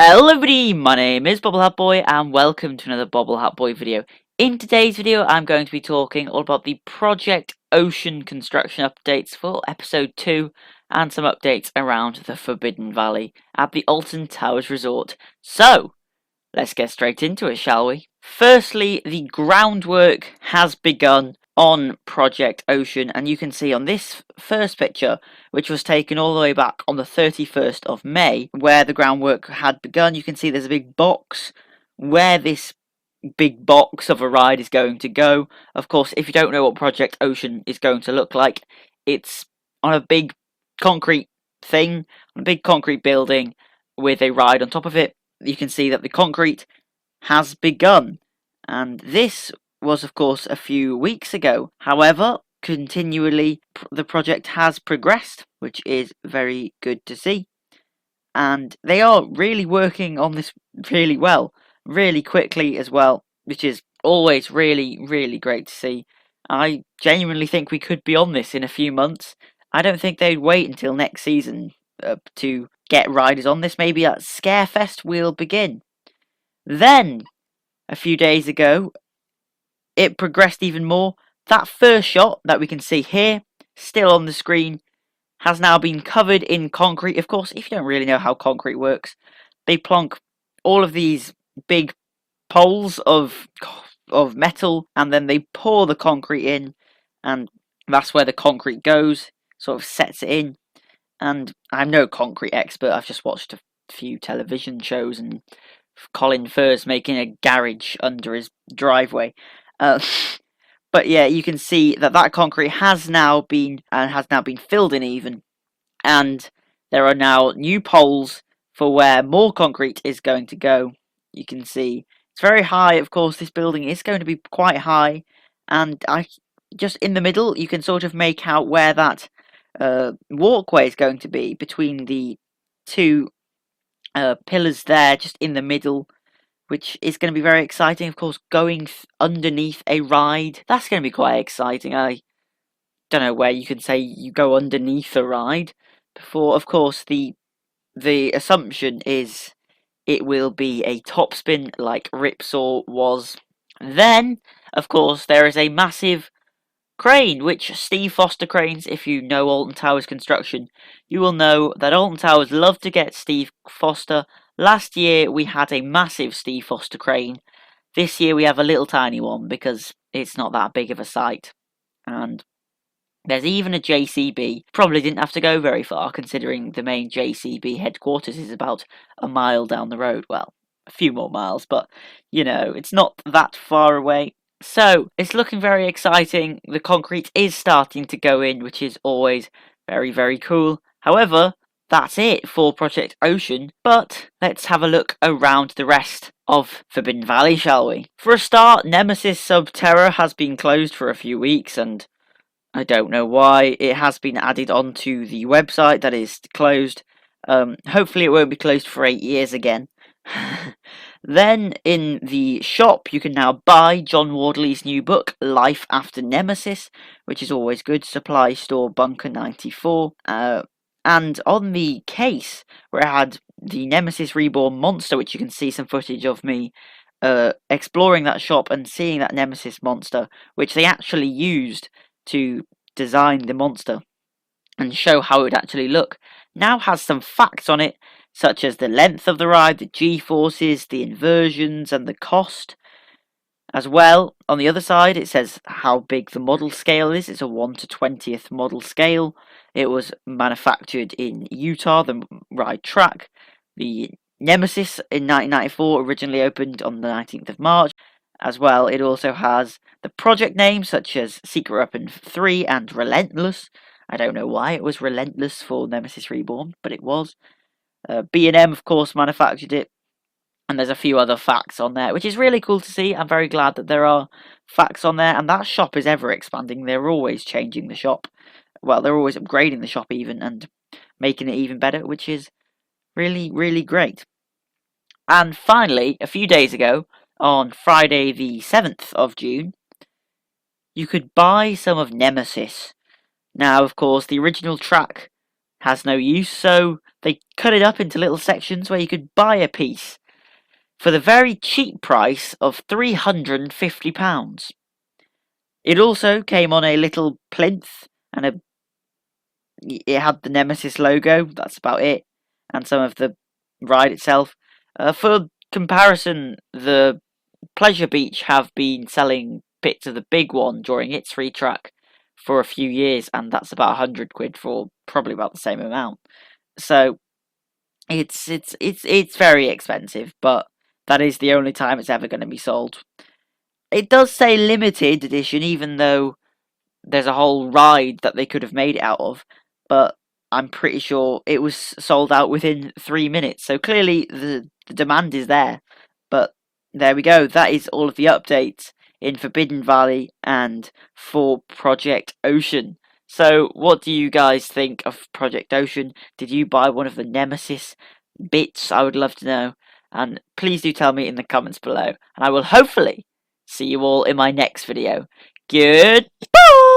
Hello everybody, my name is Bobble Hat Boy and welcome to another Bobble Hat Boy video. In today's video I'm going to be talking all about the Project Ocean construction updates for episode 2 and some updates around the Forbidden Valley at the Alton Towers Resort. So, let's get straight into it, shall we? Firstly, the groundwork has begun on Project Ocean, and you can see on this first picture, which was taken all the way back on the 31st of May, where the groundwork had begun. You can see there's a big box where this big box of a ride is going to go. Of course, if you don't know what Project Ocean is going to look like, it's on a big concrete thing, on a big concrete building with a ride on top of it. You can see that the concrete has begun, and this was of course a few weeks ago. However, continually the project has progressed, which is very good to see, and they are really working on this really well, really quickly as well, which is always really great to see. I genuinely think we could be on this in a few months. I don't think they'd wait until next season to get riders on this. Maybe at Scarefest will begin. Then, a few days ago, it progressed even more. That first shot that we can see here, still on the screen, has now been covered in concrete. Of course, if you don't really know how concrete works, they plonk all of these big poles of metal, and then they pour the concrete in, and that's where the concrete goes, sort of sets it in. And I'm no concrete expert, I've just watched a few television shows and Colin Firth making a garage under his driveway. But yeah, you can see that that concrete has now been filled in even, and there are now new poles for where more concrete is going to go. You can see it's very high. Of course, this building is going to be quite high, and just in the middle you can sort of make out where that walkway is going to be between the two pillars there, just in the middle, which is going to be very exciting. Of course, going underneath a ride, that's going to be quite exciting. I don't know where you can say you go underneath a ride before. Of course, the assumption is it will be a topspin like Ripsaw was. Then, of course, there is a massive crane, which Steve Foster cranes, if you know Alton Towers construction, you will know that Alton Towers love to get Steve Foster. Last year we had a massive Steve Foster crane. This year we have a little tiny one because it's not that big of a site. And there's even a JCB. Probably didn't have to go very far considering the main JCB headquarters is about a mile down the road. Well, a few more miles, but you know, it's not that far away. So, it's looking very exciting. The concrete is starting to go in, which is always very cool. However, that's it for Project Ocean, but let's have a look around the rest of Forbidden Valley, shall we? For a start, Nemesis Subterra has been closed for a few weeks, and I don't know why. It has been added onto the website that is closed. Hopefully it won't be closed for 8 years again. Then in the shop you can now buy John Wardley's new book, Life After Nemesis, which is always good. Supply store Bunker 94. And on the case where it had the Nemesis Reborn monster, which you can see some footage of me exploring that shop and seeing that Nemesis monster, which they actually used to design the monster and show how it would actually look, now has some facts on it, such as the length of the ride, the G-forces, the inversions, and the cost. As well, on the other side, it says how big the model scale is. It's a 1/20th model scale. It was manufactured in Utah, the ride track. The Nemesis in 1994 originally opened on the 19th of March. As well, it also has the project names, such as Secret Weapon 3 and Relentless. I don't know why it was Relentless for Nemesis Reborn, but it was. B&M, of course, manufactured it, and there's a few other facts on there, which is really cool to see. I'm very glad that there are facts on there, and that shop is ever expanding. They're always changing the shop. Well, they're always upgrading the shop even, and making it even better, which is really great. And finally, a few days ago, on Friday the 7th of June, you could buy some of Nemesis. Now, of course, the original track has no use, so they cut it up into little sections where you could buy a piece for the very cheap price of £350. It also came on a little plinth, and it had the Nemesis logo. That's about it, and some of the ride itself. For comparison, the Pleasure Beach have been selling bits of the big one during its free track for a few years, and that's about £100 for probably about the same amount. So it's very expensive, but that is the only time it's ever going to be sold. It does say limited edition, even though there's a whole ride that they could have made it out of, but I'm pretty sure it was sold out within 3 minutes. So clearly the demand is there. But there we go. That is all of the updates in Forbidden Valley and for Project Ocean. So what do you guys think of Project Ocean? Did you buy one of the Nemesis bits? I would love to know. And please do tell me in the comments below. And I will hopefully see you all in my next video. Goodbye!